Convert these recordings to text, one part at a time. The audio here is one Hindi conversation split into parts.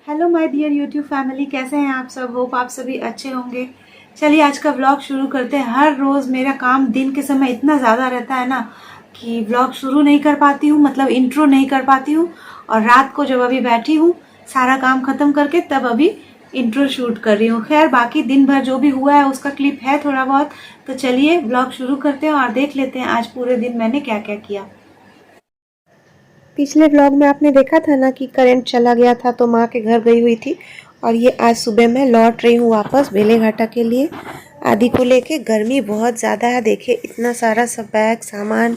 Hello my dear YouTube family, कैसे हैं आप सब। होप आप सभी अच्छे होंगे। चलिए आज का व्लॉग शुरू करते हैं। हर रोज़ मेरा काम दिन के समय इतना ज़्यादा रहता है ना कि व्लॉग शुरू नहीं कर पाती हूँ, मतलब इंट्रो नहीं कर पाती हूँ। और रात को जब अभी बैठी हूँ सारा काम ख़त्म करके तब अभी इंट्रो शूट कर रही हूँ। खैर बाकी दिन भर जो भी हुआ है उसका क्लिप है थोड़ा बहुत। तो चलिए व्लॉग शुरू करते हैं और देख लेते हैं आज पूरे दिन मैंने क्या क्या किया। पिछले व्लॉग में आपने देखा था ना कि करंट चला गया था तो माँ के घर गई हुई थी। और ये आज सुबह मैं लौट रही हूँ वापस बेलेघाटा के लिए आदि को लेके। गर्मी बहुत ज़्यादा है, देखिए इतना सारा सब बैग सामान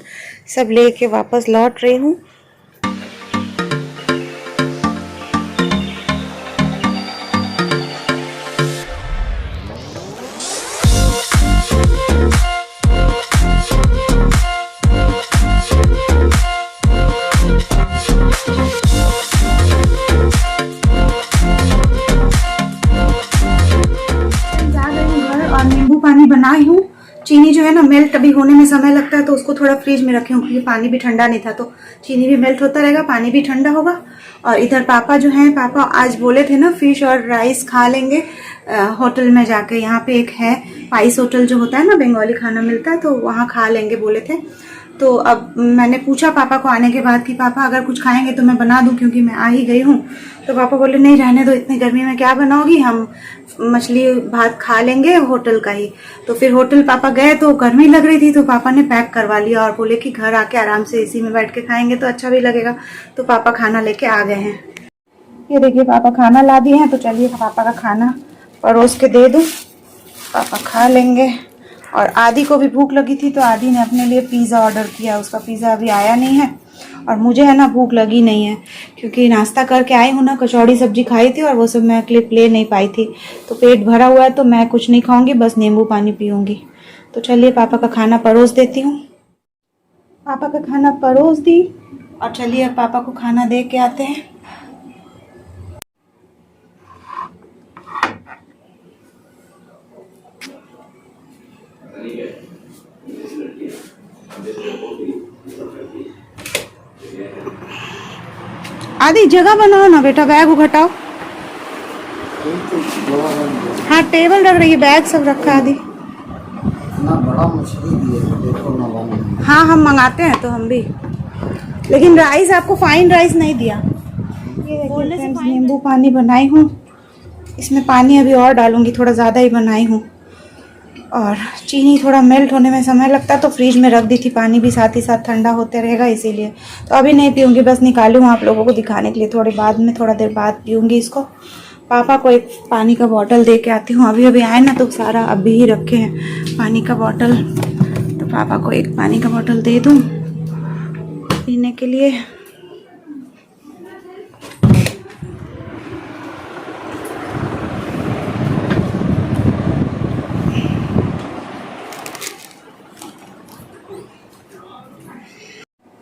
सब लेके वापस लौट रही हूँ। नींबू पानी बनाई हूँ। चीनी जो है ना मेल्ट अभी होने में समय लगता है तो उसको थोड़ा फ्रिज में रखी हूँ क्योंकि पानी भी ठंडा नहीं था। तो चीनी भी मेल्ट होता रहेगा, पानी भी ठंडा होगा। और इधर पापा जो हैं, पापा आज बोले थे ना फिश और राइस खा लेंगे होटल में जाके। यहाँ पे एक है पाइस होटल जो होता है ना, बंगाली खाना मिलता है, तो वहाँ खा लेंगे बोले थे। तो अब मैंने पूछा पापा को आने के बाद कि पापा अगर कुछ खाएंगे तो मैं बना दूं क्योंकि मैं आ ही गई हूँ। तो पापा बोले नहीं रहने दो, इतनी गर्मी में क्या बनाओगी, हम मछली भात खा लेंगे होटल का ही। तो फिर होटल पापा गए तो गर्मी लग रही थी तो पापा ने पैक करवा लिया और बोले कि घर आके आराम से एसी में बैठ के खाएंगे तो अच्छा भी लगेगा। तो पापा खाना लेके आ गए हैं। ये देखिए पापा खाना ला दिए हैं। तो चलिए पापा का खाना परोस के दे दूँ, पापा खा लेंगे। और आदि को भी भूख लगी थी तो आदि ने अपने लिए पिज़्ज़ा ऑर्डर किया। उसका पिज़्ज़ा अभी आया नहीं है और मुझे है ना भूख लगी नहीं है क्योंकि नाश्ता करके आई हूँ ना, कचौड़ी सब्जी खाई थी और वो सब मैं क्लिप ले नहीं पाई थी। तो पेट भरा हुआ है तो मैं कुछ नहीं खाऊंगी, बस नींबू पानी पीऊँगी। तो चलिए पापा का खाना परोस देती हूँ। पापा का खाना परोस दी और चलिए अब पापा को खाना दे के आते हैं। आदि जगह बनाओ ना बेटा, बैग उठाओ। हाँ टेबल रख रही है, बैग सब रखा आदि। इतना बड़ा मछली भी है, देखो ना बना। हाँ हम मंगाते हैं तो हम भी, लेकिन राइस आपको फाइन राइस नहीं दिया। ये देखिए फ्रेंड्स नींबू पानी बनाई हूँ। इसमें पानी अभी और डालूंगी, थोड़ा ज़्यादा ही बनाई हूँ। और चीनी थोड़ा मेल्ट होने में समय लगता है तो फ्रिज में रख दी थी, पानी भी साथ ही साथ ठंडा होते रहेगा इसीलिए। तो अभी नहीं पीऊँगी, बस निकालूँ आप लोगों को दिखाने के लिए। थोड़ी बाद में, थोड़ा देर बाद पीऊँगी इसको। पापा को एक पानी का बॉटल दे के आती हूँ। अभी अभी आए ना तो सारा अभी ही रखे हैं पानी का बॉटल। तो पापा को एक पानी का बॉटल दे दूँ पीने के लिए।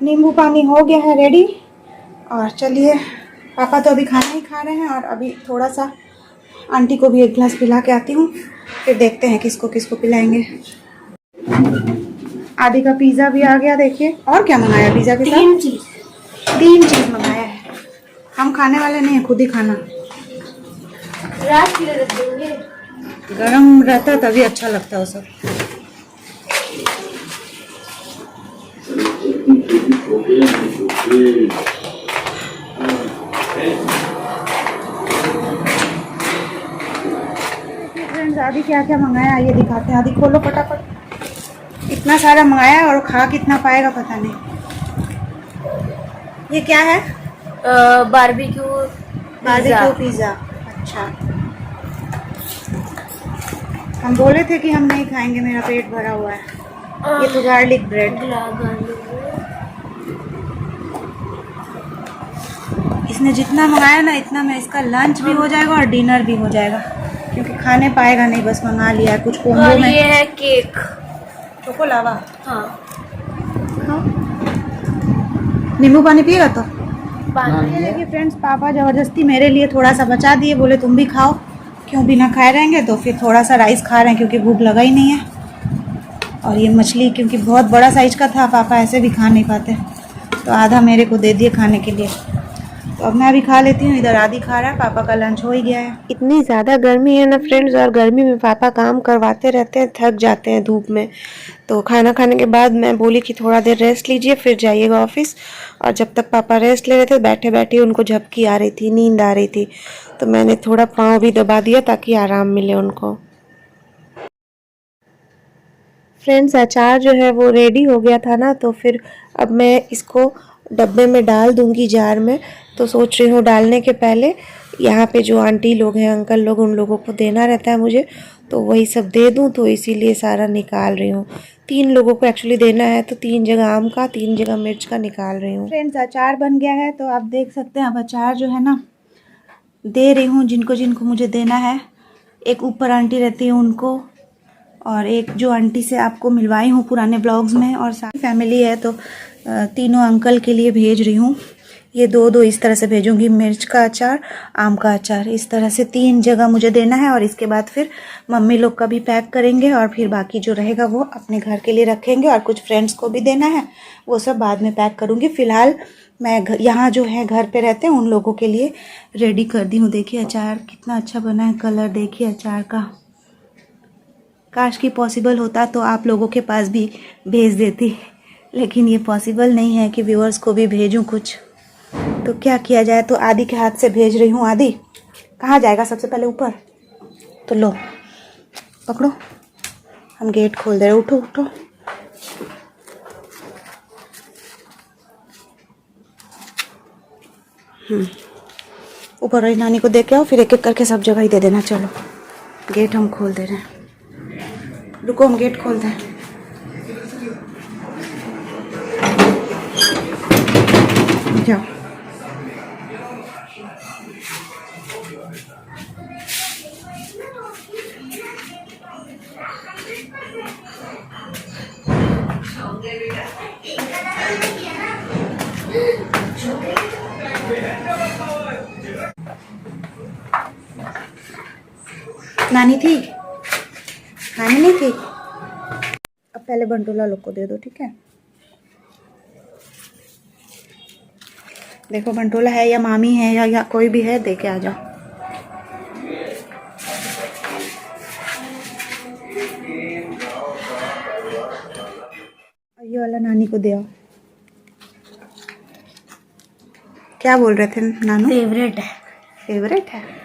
नींबू पानी हो गया है रेडी। और चलिए पापा तो अभी खाना ही खा रहे हैं और अभी थोड़ा सा आंटी को भी एक गिलास पिला के आती हूँ, फिर देखते हैं किसको किसको पिलाएंगे। आदि का पिज़्ज़ा भी आ गया, देखिए। और क्या मंगाया पिज़्ज़ा के साथ? तीन चीज़ मंगाया है। हम खाने वाले नहीं हैं, खुद ही खाना। गरम रहता है तभी अच्छा लगता है वो सब। फ्रेंड्स आदि क्या क्या मंगाया ये दिखाते हैं। आदि खोलो फटाफट। इतना सारा मंगाया और खा कितना पाएगा पता नहीं। ये क्या है? Barbecue pizza. अच्छा, हम बोले थे कि हम नहीं खाएंगे, मेरा पेट भरा हुआ है। ये तो गार्लिक ब्रेड। इसने जितना मंगाया ना इतना में इसका लंच भी हो जाएगा और डिनर भी हो जाएगा क्योंकि खाने पाएगा नहीं, बस मंगा लिया है कुछ कोम्बो में। ये है केक, चोको लावा। हाँ नींबू पानी पिएगा तो पानी। ये देखिए फ्रेंड्स पापा ज़बरदस्ती मेरे लिए थोड़ा सा बचा दिए, बोले तुम भी खाओ, क्यों बिना खाए रहेंगे। तो फिर थोड़ा सा राइस खा रहे हैं क्योंकि भूख लगा ही नहीं है। और ये मछली क्योंकि बहुत बड़ा साइज का था, पापा ऐसे भी खा नहीं पाते, तो आधा मेरे को दे दिए खाने के लिए। तो अब मैं भी खा लेती हूँ। इधर आदि खा रहा है, पापा का लंच हो ही गया है। इतनी ज़्यादा गर्मी है ना फ्रेंड्स, और गर्मी में पापा काम करवाते रहते हैं, थक जाते हैं धूप में। तो खाना खाने के बाद मैं बोली कि थोड़ा देर रेस्ट लीजिए फिर जाइएगा ऑफिस। और जब तक पापा रेस्ट ले रहे थे बैठे बैठे उनको झपकी आ रही थी, नींद आ रही थी, तो मैंने थोड़ा पाँव भी दबा दिया ताकि आराम मिले उनको। फ्रेंड्स अचार जो है वो रेडी हो गया था ना, तो फिर अब मैं इसको डब्बे में डाल दूंगी, जार में। तो सोच रही हूँ डालने के पहले यहाँ पे जो आंटी लोग हैं, अंकल लोग, उन लोगों को देना रहता है मुझे, तो वही सब दे दूँ, तो इसीलिए सारा निकाल रही हूँ। 3 लोगों को एक्चुअली देना है, तो 3 जगह आम का 3 जगह मिर्च का निकाल रही हूँ। फ्रेंड्स अचार बन गया है, तो आप देख सकते हैं। अब अचार जो है ना दे रही हूँ जिनको जिनको मुझे देना है। एक ऊपर आंटी रहती है उनको, और एक जो आंटी से आपको मिलवाई हूँ पुराने ब्लॉग्स में, और सारी फैमिली है, तो तीनों अंकल के लिए भेज रही हूँ। ये 2-2 इस तरह से भेजूंगी, मिर्च का अचार, आम का अचार, इस तरह से 3 जगह मुझे देना है। और इसके बाद फिर मम्मी लोग का भी पैक करेंगे, और फिर बाकी जो रहेगा वो अपने घर के लिए रखेंगे, और कुछ फ्रेंड्स को भी देना है, वो सब बाद में पैक करूँगी। फ़िलहाल मैं यहाँ जो है घर पे रहते हैं उन लोगों के लिए रेडी कर दी हूँ। देखिए अचार कितना अच्छा बना है, कलर देखिए अचार का। काश कि पॉसिबल होता तो आप लोगों के पास भी भेज देती, लेकिन ये पॉसिबल नहीं है कि व्यूअर्स को भी भेजूं कुछ, तो क्या किया जाए। तो आदि के हाथ से भेज रही हूँ। आदि कहाँ जाएगा सबसे पहले? ऊपर। तो लो पकड़ो, हम गेट खोल दे रहे। उठो उठो। ऊपर रही नानी को दे के आओ, फिर एक एक करके सब जगह ही दे देना। चलो गेट हम खोल दे रहे हैं, रुको हम गेट खोल दें। जाओ। नानी थी? नानी नहीं थी? अब पहले बंटोला लोग को दे दो, ठीक है? देखो बंटोला है या मामी है या कोई भी है, दे के आ जाओ। ये वाला नानी को दे आओ। क्या बोल रहे थे नानू? फेवरेट है। फेवरेट है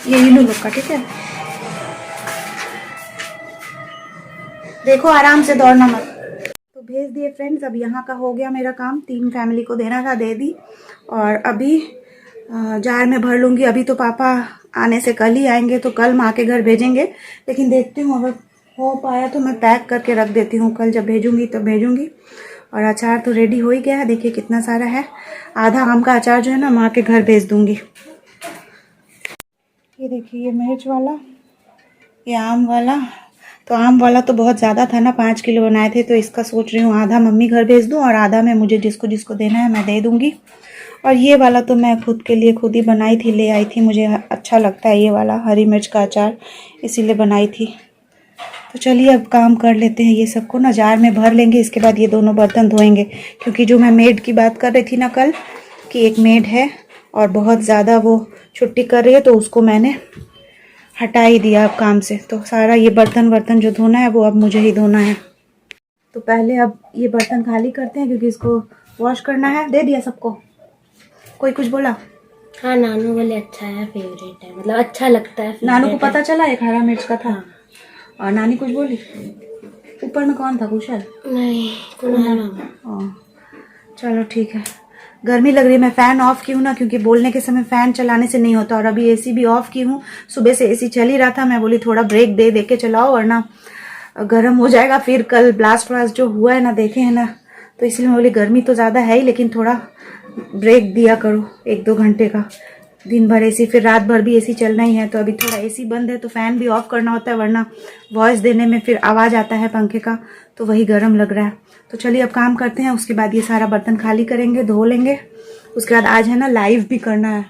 ये इन लोग का, ठीक है? देखो आराम से, दौड़ना मत। तो भेज दिए फ्रेंड्स। अब यहाँ का हो गया मेरा काम, 3 फैमिली को देना था, दे दी। और अभी जार में भर लूँगी। अभी तो पापा आने से कल ही आएंगे, तो कल माँ के घर भेजेंगे, लेकिन देखती हूँ अगर हो पाया तो मैं पैक करके रख देती हूँ, कल जब भेजूँगी तब भेजूँगी। और अचार तो रेडी हो ही गया है, देखिए कितना सारा है। आधा आम का अचार जो है ना माँ के घर भेज दूँगी। ये देखिए, ये मिर्च वाला, ये आम वाला। तो आम वाला तो बहुत ज़्यादा था ना, 5 किलो बनाए थे, तो इसका सोच रही हूँ आधा मम्मी घर भेज दूँ और आधा मैं मुझे जिसको जिसको देना है मैं दे दूँगी। और ये वाला तो मैं खुद के लिए खुद ही बनाई थी, ले आई थी, मुझे अच्छा लगता है ये वाला हरी मिर्च का अचार, इसीलिए बनाई थी। तो चलिए अब काम कर लेते हैं, ये सबको ना जार में भर लेंगे। इसके बाद ये दोनों बर्तन धोएंगे, क्योंकि जो मैं मेड की बात कर रही थी ना कल, कि एक मेड है और बहुत ज़्यादा वो छुट्टी कर रही है, तो उसको मैंने हटा ही दिया अब काम से। तो सारा ये बर्तन जो धोना है वो अब मुझे ही धोना है। तो पहले अब ये बर्तन खाली करते हैं, क्योंकि इसको वॉश करना है। दे दिया सबको? कोई कुछ बोला? हाँ नानू बोले अच्छा है, फेवरेट है, मतलब अच्छा लगता है। नानू को पता चला एक हरा मिर्च का था। और नानी कुछ बोली? ऊपर में कौन था? कुशल? नहीं, कुनाल। चलो ठीक है। गर्मी लग रही है, मैं फ़ैन ऑफ की हूँ ना, क्योंकि बोलने के समय फ़ैन चलाने से नहीं होता। और अभी एसी भी ऑफ की हूँ, सुबह से एसी चल ही रहा था। मैं बोली थोड़ा ब्रेक दे के चलाओ, वरना गर्म हो जाएगा। फिर कल ब्लास्ट जो हुआ है ना, देखे है ना, तो इसलिए मैं बोली गर्मी तो ज़्यादा है ही, लेकिन थोड़ा ब्रेक दिया करो 1-2 घंटे का। दिन भर एसी, फिर रात भर भी एसी चलना ही है। तो अभी थोड़ा एसी बंद है, तो फ़ैन भी ऑफ करना होता है, वरना वॉइस देने में फिर आवाज़ आता है पंखे का, तो वही गर्म लग रहा है। तो चलिए अब काम करते हैं, उसके बाद ये सारा बर्तन खाली करेंगे, धो लेंगे। उसके बाद आज है ना लाइव भी करना है,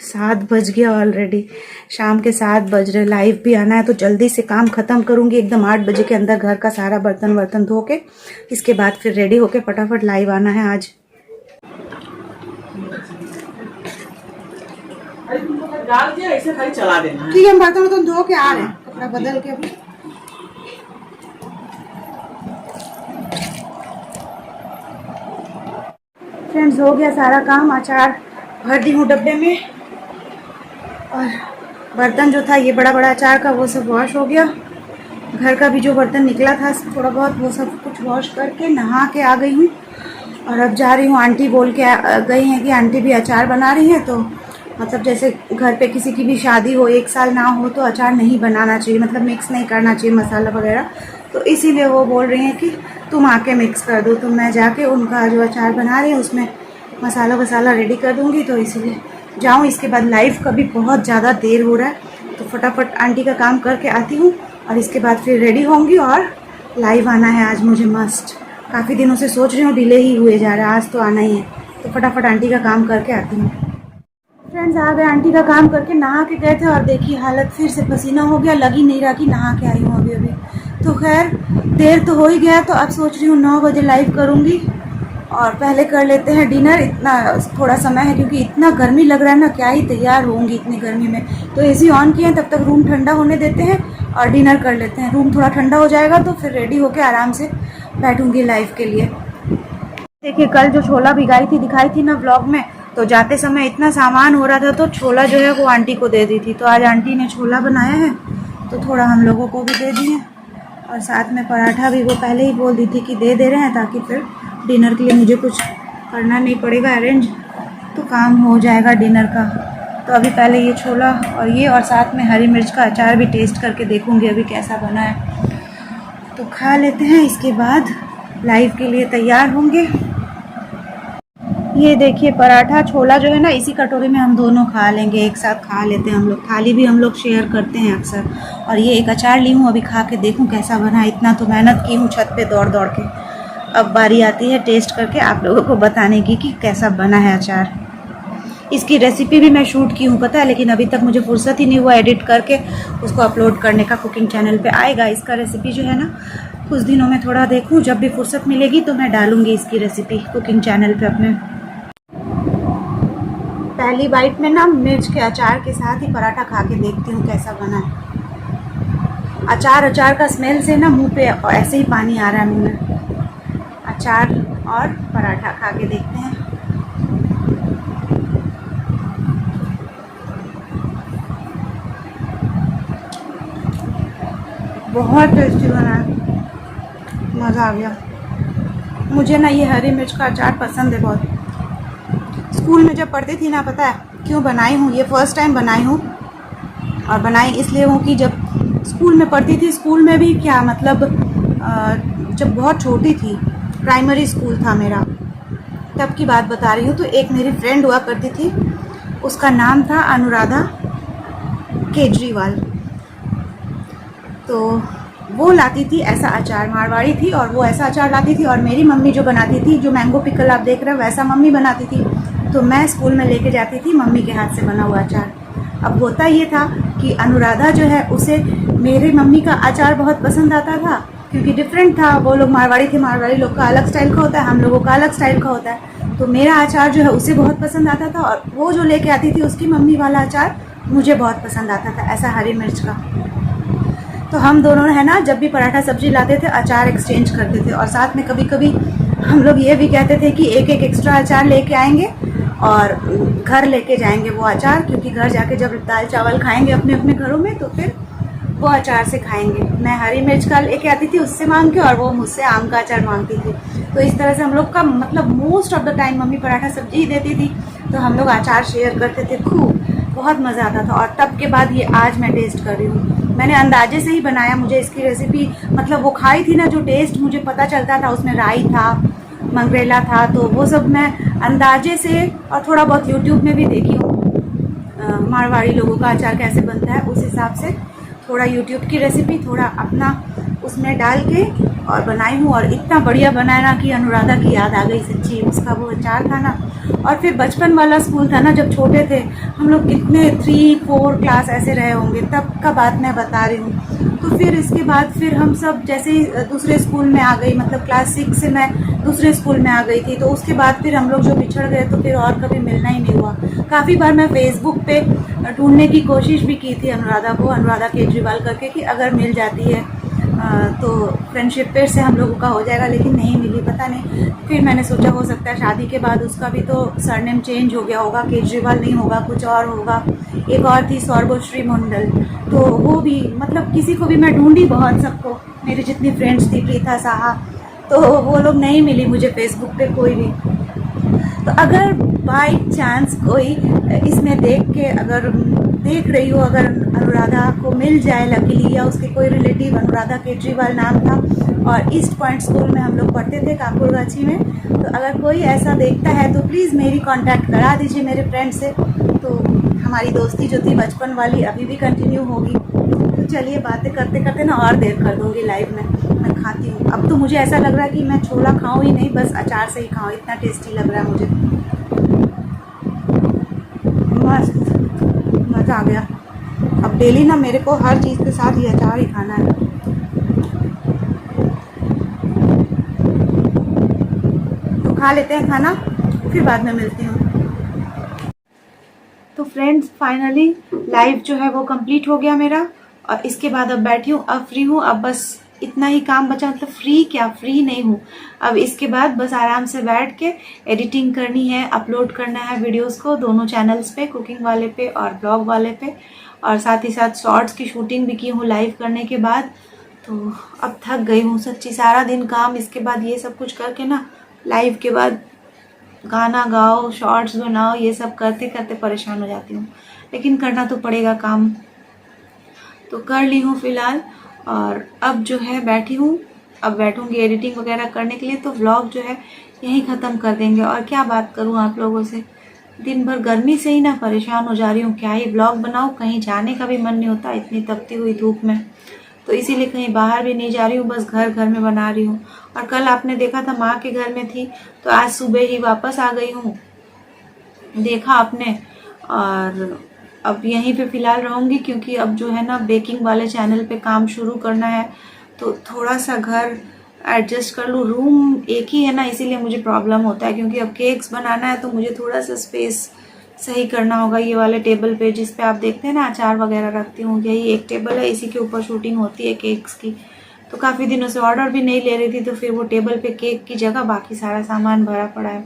7 बज गया ऑलरेडी, शाम के 7 बज रहे। लाइव भी आना है तो जल्दी से काम ख़त्म करूँगी एकदम 8 बजे के अंदर, घर का सारा बर्तन वर्तन धो के इसके बाद फिर रेडी होके फटाफट लाइव आना है आज। ऐसे खाली चला देना है। ठीक है, हम बर्तन वर्तन धो के आ रहे हैं, कपड़ा बदल के अभी। फ्रेंड्स हो गया सारा काम, अचार भर दी हूँ डब्बे में और बर्तन जो था ये बड़ा बड़ा अचार का वो सब वॉश हो गया। घर का भी जो बर्तन निकला था थोड़ा बहुत वो सब कुछ वॉश करके नहा के आ गई हूँ और अब जा रही हूँ। आंटी बोल के गई हैं कि आंटी भी अचार बना रही हैं, तो मतलब जैसे घर पे किसी की भी शादी हो 1 साल ना हो तो अचार नहीं बनाना चाहिए, मतलब मिक्स नहीं करना चाहिए मसाला वगैरह, तो इसीलिए वो बोल रही हैं कि तुम आके मिक्स कर दो। तो मैं जाके उनका जो अचार बना रही हूँ उसमें मसाला वसाला रेडी कर दूँगी, तो इसीलिए जाऊँ। इसके बाद लाइव का भी बहुत ज़्यादा देर हो रहा है तो फटाफट आंटी का काम करके आती हूँ और इसके बाद फिर रेडी होंगी और लाइव आना है आज मुझे मस्ट। काफ़ी दिनों से सोच रही हूँ, डिले ही हुए जा रहा है, आज तो आना ही है, तो फटाफट आंटी का काम करके आती हूँ। फ्रेंड्स आ गए, आंटी का काम करके नहा के गए थे और देखिए हालत फिर से पसीना हो गया, लग ही नहीं रहा कि नहा के आई हूँ अभी अभी। तो खैर देर तो हो ही गया, तो अब सोच रही हूँ 9 बजे लाइव करूँगी और पहले कर लेते हैं डिनर। इतना थोड़ा समय है क्योंकि इतना गर्मी लग रहा है ना, क्या ही तैयार होंगी इतनी गर्मी में। तो एसी ऑन किए हैं, तब तक रूम ठंडा होने देते हैं और डिनर कर लेते हैं। रूम थोड़ा ठंडा हो जाएगा तो फिर रेडी होके आराम से बैठूँगी लाइव के लिए। देखिए कल जो छोला भिगाई थी दिखाई थी ना व्लॉग में, तो जाते समय इतना सामान हो रहा था तो छोला जो है वो आंटी को दे दी थी। तो आज आंटी ने छोला बनाया है तो थोड़ा हम लोगों को भी दे दिए और साथ में पराठा भी वो पहले ही बोल दी थी कि दे रहे हैं, ताकि फिर डिनर के लिए मुझे कुछ करना नहीं पड़ेगा अरेंज, तो काम हो जाएगा डिनर का। तो अभी पहले ये छोला और ये और साथ में हरी मिर्च का अचार भी टेस्ट करके देखूँगी अभी कैसा बना है, तो खा लेते हैं। इसके बाद लाइव के लिए तैयार होंगे। ये देखिए पराठा छोला जो है ना, इसी कटोरी में हम दोनों खा लेंगे, एक साथ खा लेते हैं हम लोग। थाली भी हम लोग शेयर करते हैं अक्सर। और ये एक अचार ली हूँ, अभी खा के देखूँ कैसा बना। इतना तो मेहनत की हूँ छत पे दौड़ दौड़ के, अब बारी आती है टेस्ट करके आप लोगों को बताने की कि कैसा बना है अचार। इसकी रेसिपी भी मैं शूट की हूँ पता है, लेकिन अभी तक मुझे फुर्सत ही नहीं हुआ एडिट करके उसको अपलोड करने का। कुकिंग चैनल पे आएगा इसका रेसिपी जो है ना, कुछ दिनों में थोड़ा देखूँ, जब भी फुर्सत मिलेगी तो मैं डालूँगी इसकी रेसिपी कुकिंग चैनल पे अपने। पहली बाइट में ना मिर्च के अचार के साथ ही पराठा खा के देखती हूँ कैसा बना है। अचार का स्मेल से ना मुंह पे ऐसे ही पानी आ रहा है मुंह में। अचार और पराठा खा के देखते हैं। बहुत टेस्टी बना है, मज़ा आ गया। मुझे ना ये हरी मिर्च का अचार पसंद है बहुत। स्कूल में जब पढ़ती थी ना, पता है क्यों बनाई हूँ, ये फर्स्ट टाइम बनाई हूँ। और बनाई इसलिए हूँ कि जब स्कूल में पढ़ती थी, स्कूल में भी क्या मतलब जब बहुत छोटी थी, प्राइमरी स्कूल था मेरा, तब की बात बता रही हूँ। तो एक मेरी फ्रेंड हुआ करती थी, उसका नाम था अनुराधा केजरीवाल। तो वो लाती थी ऐसा अचार, मारवाड़ी थी और वो ऐसा अचार लाती थी। और मेरी मम्मी जो बनाती थी, जो मैंगो पिकल आप देख रहे हो वैसा मम्मी बनाती थी। तो मैं स्कूल में लेके जाती थी मम्मी के हाथ से बना हुआ अचार। अब होता ये था कि अनुराधा जो है उसे मेरी मम्मी का अचार बहुत पसंद आता था, क्योंकि डिफरेंट था। वो लोग मारवाड़ी थे, मारवाड़ी लोग का अलग स्टाइल का होता है, हम लोगों का अलग स्टाइल का होता है। तो मेरा अचार जो है उसे बहुत पसंद आता था और वो जो लेके आती थी उसकी मम्मी वाला अचार मुझे बहुत पसंद आता था, ऐसा हरी मिर्च का। तो हम दोनों है ना, जब भी पराठा सब्जी लाते थे अचार एक्सचेंज करते थे। और साथ में कभी कभी हम लोग ये भी कहते थे कि एक एक एक्स्ट्रा अचार लेके आएंगे और घर लेके जाएंगे वो अचार, क्योंकि घर जाके जब दाल चावल खाएंगे अपने अपने घरों में तो फिर वो अचार से खाएंगे। मैं हरी मिर्च का लेके आती थी उससे मांग के, और वो मुझसे आम का अचार मांगती थी। तो इस तरह से हम लोग का मतलब most of the time mummy paratha सब्जी ही देती थी, तो हम लोग अचार शेयर करते थे खूब, बहुत मज़ा आता था। और तब के बाद ये आज मैं टेस्ट कर रही हूँ। मैंने अंदाजे से ही बनाया, मुझे इसकी रेसिपी मतलब वो खाई थी ना, जो टेस्ट मुझे पता चलता था, उसमें राई था, मंगरेला था, तो वो सब मैं अंदाजे से और थोड़ा बहुत यूट्यूब में भी देखी हूँ। मारवाड़ी लोगों का अचार कैसे बनता है, उस हिसाब से थोड़ा यूट्यूब की रेसिपी, थोड़ा अपना उसमें डाल के और बनाई हूँ, और इतना बढ़िया बनाया ना कि अनुराधा की याद आ गई सच्ची। उसका वो अचार था ना, और फिर बचपन वाला स्कूल था ना, जब छोटे थे हम लोग, कितने 3-4 क्लास ऐसे रहे होंगे, तब का बात मैं बता रही हूँ। तो फिर इसके बाद फिर हम सब जैसे ही दूसरे स्कूल में आ गई, मतलब क्लास 6 से मैं दूसरे स्कूल में आ गई थी, तो उसके बाद फिर हम लोग जो बिछड़ गए तो फिर और कभी मिलना ही नहीं हुआ। काफ़ी बार मैं फेसबुक पे ढूंढने की कोशिश भी की थी अनुराधा को, अनुराधा केजरीवाल करके, कि अगर मिल जाती है तो फ्रेंडशिप फिर से हम लोगों का हो जाएगा, लेकिन नहीं मिली, पता नहीं। फिर मैंने सोचा हो सकता है शादी के बाद उसका भी तो सरनेम चेंज हो गया होगा, केजरीवाल नहीं होगा, कुछ और होगा। एक और थी सौरभश्री मंडल, तो वो भी, मतलब किसी को भी मैं ढूंढी बहुत, सबको, मेरी जितनी फ्रेंड्स थी, प्रीता साहा, तो वो लोग नहीं मिली मुझे फेसबुक पे कोई भी। तो अगर बाई चांस कोई इसमें देख के, अगर देख रही हो, अगर अनुराधा को मिल जाए लकीली, या उसके कोई रिलेटिव, अनुराधा केजरीवाल नाम था और ईस्ट पॉइंट स्कूल में हम लोग पढ़ते थे, काकुरगाछी में, तो अगर कोई ऐसा देखता है तो प्लीज़ मेरी कांटेक्ट करा दीजिए मेरे फ्रेंड से, तो हमारी दोस्ती जो थी बचपन वाली अभी भी कंटिन्यू होगी। तो चलिए, बातें करते करते ना और देर कर दूँगी लाइव में। मैं खाती हूँ, अब तो मुझे ऐसा लग रहा है कि मैं छोला खाऊँ ही नहीं, बस अचार से ही खाऊँ, इतना टेस्टी लग रहा है मुझे। मस्त, मज़ा आ गया। अब डेली ना मेरे को हर चीज़ के साथ ये अचार ही खाना है। तो खा लेते हैं खाना, फिर बाद में मिलती हूँ। तो फ्रेंड्स, फाइनली लाइव जो है वो कंप्लीट हो गया मेरा, और इसके बाद अब बैठी हूँ, अब फ्री हूँ, अब बस इतना ही काम बचा, मतलब फ्री क्या, फ्री नहीं हूँ। अब इसके बाद बस आराम से बैठ के एडिटिंग करनी है, अपलोड करना है वीडियोस को दोनों चैनल्स पे, कुकिंग वाले पे और ब्लॉग वाले पे, और साथ ही साथ शॉर्ट्स की शूटिंग भी की हूँ लाइव करने के बाद। तो अब थक गई हूँ सच्ची, सारा दिन काम, इसके बाद ये सब कुछ करके ना, लाइव के बाद गाना गाओ, शॉर्ट्स बनाओ, ये सब करते करते परेशान हो जाती हूँ, लेकिन करना तो पड़ेगा काम। तो कर ली हूँ फिलहाल, और अब जो है बैठी हूँ, अब बैठूंगी एडिटिंग वगैरह करने के लिए। तो व्लॉग जो है यहीं ख़त्म कर देंगे, और क्या बात करूँ आप लोगों से, दिन भर गर्मी से ही ना परेशान हो जा रही हूँ, क्या ही व्लॉग बनाऊँ, कहीं जाने का भी मन नहीं होता इतनी तपती हुई धूप में, तो इसीलिए कहीं बाहर भी नहीं जा रही हूँ, बस घर घर में बना रही हूँ। और कल आपने देखा था माँ के घर में थी, तो आज सुबह ही वापस आ गई हूँ, देखा आपने। और अब यहीं पे फ़िलहाल रहूँगी, क्योंकि अब जो है ना बेकिंग वाले चैनल पे काम शुरू करना है, तो थोड़ा सा घर एडजस्ट कर लूँ। रूम एक ही है ना, इसीलिए मुझे प्रॉब्लम होता है, क्योंकि अब केक्स बनाना है तो मुझे थोड़ा सा स्पेस सही करना होगा। ये वाले टेबल पे जिस पे आप देखते हैं ना अचार वगैरह रखती हूँ, यही एक टेबल है, इसी के ऊपर शूटिंग होती है केक्स की। तो काफ़ी दिनों से ऑर्डर भी नहीं ले रही थी, तो फिर वो टेबल पे केक की जगह बाकी सारा सामान भरा पड़ा है,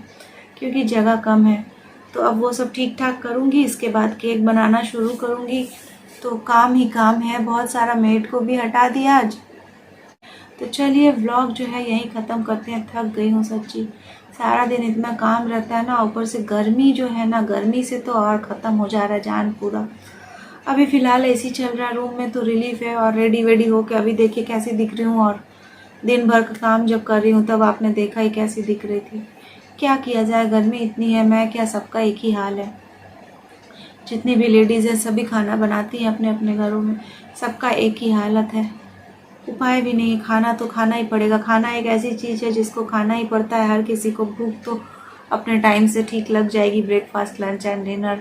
क्योंकि जगह कम है। तो अब वो सब ठीक ठाक करूँगी, इसके बाद केक बनाना शुरू करूँगी। तो काम ही काम है, बहुत सारा मेड को भी हटा दिया आज। तो चलिए व्लॉग जो है यहीं ख़त्म करते हैं, थक गई हूँ सच्ची, सारा दिन इतना काम रहता है ना, ऊपर से गर्मी जो है ना, गर्मी से तो और ख़त्म हो जा रहा है जान पूरा। अभी फ़िलहाल एसी चल रहा है रूम में, तो रिलीफ है। और रेडी वेडी होके अभी देखिए कैसी दिख रही हूँ, और दिन भर का काम जब कर रही हूँ तब आपने देखा ही कैसी दिख रही थी। क्या किया जाए, गर्मी इतनी है, मैं क्या, सबका एक ही हाल है। जितनी भी लेडीज़ हैं सभी खाना बनाती हैं अपने अपने घरों में, सबका एक ही हालत है, उपाय भी नहीं, खाना तो खाना ही पड़ेगा। खाना एक ऐसी चीज़ है जिसको खाना ही पड़ता है हर किसी को। भूख तो अपने टाइम से ठीक लग जाएगी, ब्रेकफास्ट, लंच एंड डिनर,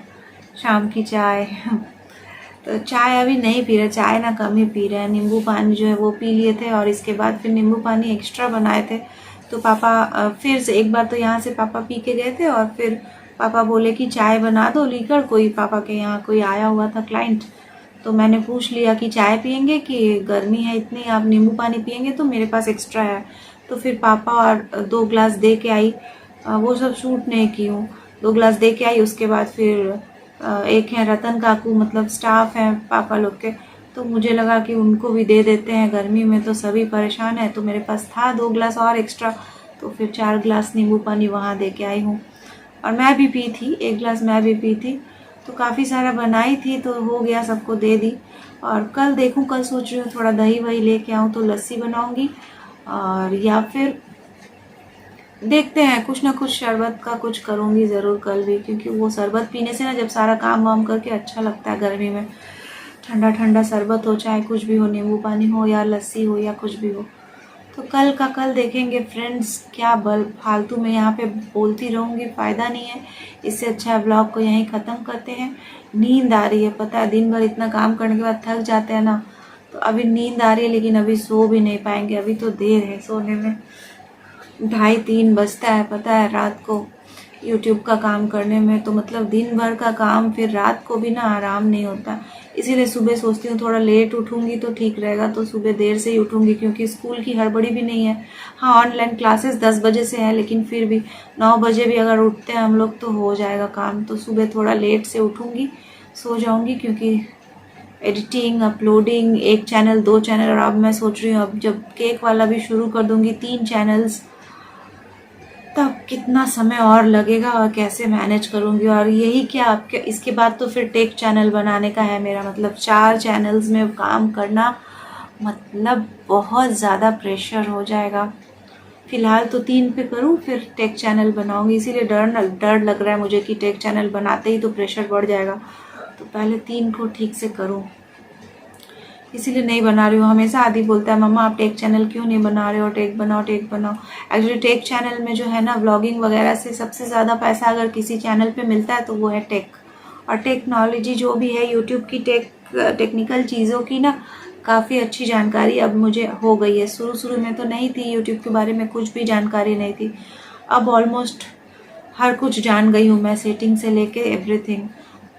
शाम की चाय। तो चाय अभी नहीं पी रहे, चाय ना कम ही पी रहे हैं, नींबू पानी जो है वो पी लिए थे, और इसके बाद फिर नींबू पानी एक्स्ट्रा बनाए थे। तो पापा फिर से एक बार तो यहाँ से पापा पी के गए थे, और फिर पापा बोले कि चाय बना दो लीकर, कोई पापा के यहाँ कोई आया हुआ था क्लाइंट। तो मैंने पूछ लिया कि चाय पियेंगे कि गर्मी है इतनी, आप नींबू पानी पियेंगे, तो मेरे पास एक्स्ट्रा है। तो फिर पापा और 2 ग्लास दे के आई, वो सब शूट नहीं की हूँ, 2 ग्लास दे के आई। उसके बाद फिर एक है रतन काकू, मतलब स्टाफ हैं पापा लोग के, तो मुझे लगा कि उनको भी दे देते हैं, गर्मी में तो सभी परेशान है। तो मेरे पास था 2 ग्लास और एक्स्ट्रा, तो फिर 4 ग्लास नींबू पानी वहाँ दे के आई हूँ। और मैं भी पी थी, 1 ग्लास मैं भी पी थी, तो काफ़ी सारा बनाई थी, तो हो गया, सबको दे दी। और कल देखूं, कल सोच रही हूँ थोड़ा दही वही लेके आऊँ तो लस्सी बनाऊंगी, और या फिर देखते हैं कुछ ना कुछ शरबत का कुछ करूँगी ज़रूर कल भी, क्योंकि वो शरबत पीने से ना जब सारा काम वाम करके अच्छा लगता है गर्मी में। ठंडा ठंडा शरबत हो, चाहे कुछ भी हो, नींबू पानी हो या लस्सी हो या कुछ भी हो। तो कल का कल देखेंगे फ्रेंड्स। क्या फालतू में यहाँ पे बोलती रहूँगी, फ़ायदा नहीं है। इससे अच्छा व्लॉग को यहीं ख़त्म करते हैं। नींद आ रही है, पता है दिन भर इतना काम करने के बाद थक जाते हैं ना, तो अभी नींद आ रही है, लेकिन अभी सो भी नहीं पाएंगे। अभी तो देर है सोने में, 2:30-3 बजता है पता है रात को यूट्यूब का काम करने में। तो मतलब दिन भर का काम, फिर रात को भी ना आराम नहीं होता। इसीलिए सुबह सोचती हूँ थोड़ा लेट उठूँगी तो ठीक रहेगा, तो सुबह देर से ही उठूँगी, क्योंकि स्कूल की हड़बड़ी भी नहीं है। हाँ, ऑनलाइन क्लासेस 10 बजे से है, लेकिन फिर भी 9 बजे भी अगर उठते हैं हम लोग तो हो जाएगा काम। तो सुबह थोड़ा लेट से उठूँगी, सो जाऊँगी, क्योंकि एडिटिंग, अपलोडिंग, 1 चैनल 2 चैनल, और अब मैं सोच रही हूँ अब जब केक वाला भी शुरू कर दूँगी 3 चैनल्स, तब कितना समय और लगेगा और कैसे मैनेज करूँगी। और यही क्या, आपके इसके बाद तो फिर टेक चैनल बनाने का है मेरा। मतलब 4 चैनल्स में काम करना मतलब बहुत ज़्यादा प्रेशर हो जाएगा। फ़िलहाल तो 3 पे करूँ, फिर टेक चैनल बनाऊँगी। इसीलिए डर लग रहा है मुझे कि टेक चैनल बनाते ही तो प्रेशर बढ़ जाएगा, तो पहले 3 को ठीक से करूँ, इसीलिए नहीं बना रही हूँ। हमेशा आदि बोलता है मम्मा आप टेक चैनल क्यों नहीं बना रहे हो, टेक बनाओ टेक बनाओ। एक्चुअली टेक चैनल में जो है ना, व्लॉगिंग वगैरह से सबसे ज़्यादा पैसा अगर किसी चैनल पे मिलता है तो वो है टेक। और टेक्नोलॉजी जो भी है, यूट्यूब की टेक्निकल चीज़ों की ना काफ़ी अच्छी जानकारी अब मुझे हो गई है। शुरू में तो नहीं थी, यूट्यूब के बारे में कुछ भी जानकारी नहीं थी। अब ऑलमोस्ट हर कुछ जान गई हूँ मैं, सेटिंग से लेके एवरीथिंग।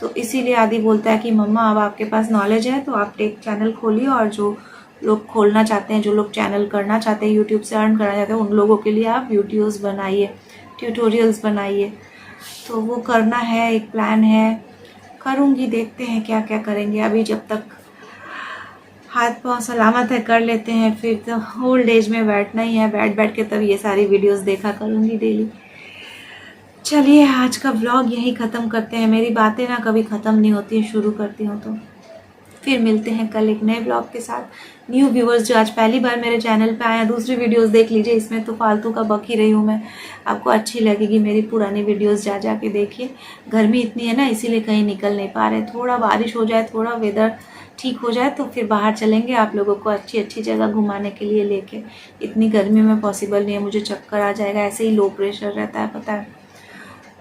तो इसीलिए आदि बोलता है कि मम्मा अब आपके पास नॉलेज है तो आप टेक चैनल खोलिए, और जो लोग खोलना चाहते हैं, जो लोग चैनल करना चाहते हैं, यूट्यूब से अर्न करना चाहते हैं, उन लोगों के लिए आप वीडियोस बनाइए, ट्यूटोरियल्स बनाइए। तो वो करना है, एक प्लान है, करूँगी, देखते हैं क्या क्या करेंगे। अभी जब तक हाथ पाँव सलामत है कर लेते हैं, फिर तो ओल्ड एज में बैठना ही है, बैठ के तब ये सारी वीडियोस देखा करूँगी डेली। चलिए आज का व्लॉग यहीं ख़त्म करते हैं। मेरी बातें ना कभी ख़त्म नहीं होती हैं, शुरू करती हूँ तो। फिर मिलते हैं कल एक नए व्लॉग के साथ। न्यू व्यूवर्स जो आज पहली बार मेरे चैनल पे आए हैं, दूसरी वीडियोस देख लीजिए, इसमें तो फालतू का बक ही रही हूँ मैं। आपको अच्छी लगेगी मेरी पुरानी वीडियोस, जा के देखिए। गर्मी इतनी है ना, इसीलिए कहीं निकल नहीं पा रहे। थोड़ा बारिश हो जाए, थोड़ा वेदर ठीक हो जाए तो फिर बाहर चलेंगे आप लोगों को अच्छी अच्छी जगह घुमाने के लिए लेके। इतनी गर्मी में पॉसिबल नहीं है, मुझे चक्कर आ जाएगा, ऐसे ही लो प्रेशर रहता है पता है।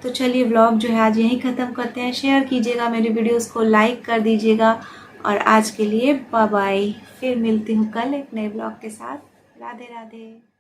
तो चलिए व्लॉग जो है आज यहीं ख़त्म करते हैं। शेयर कीजिएगा मेरी वीडियोस को, लाइक कर दीजिएगा, और आज के लिए बाय बाय। फिर मिलती हूँ कल एक नए व्लॉग के साथ। राधे राधे।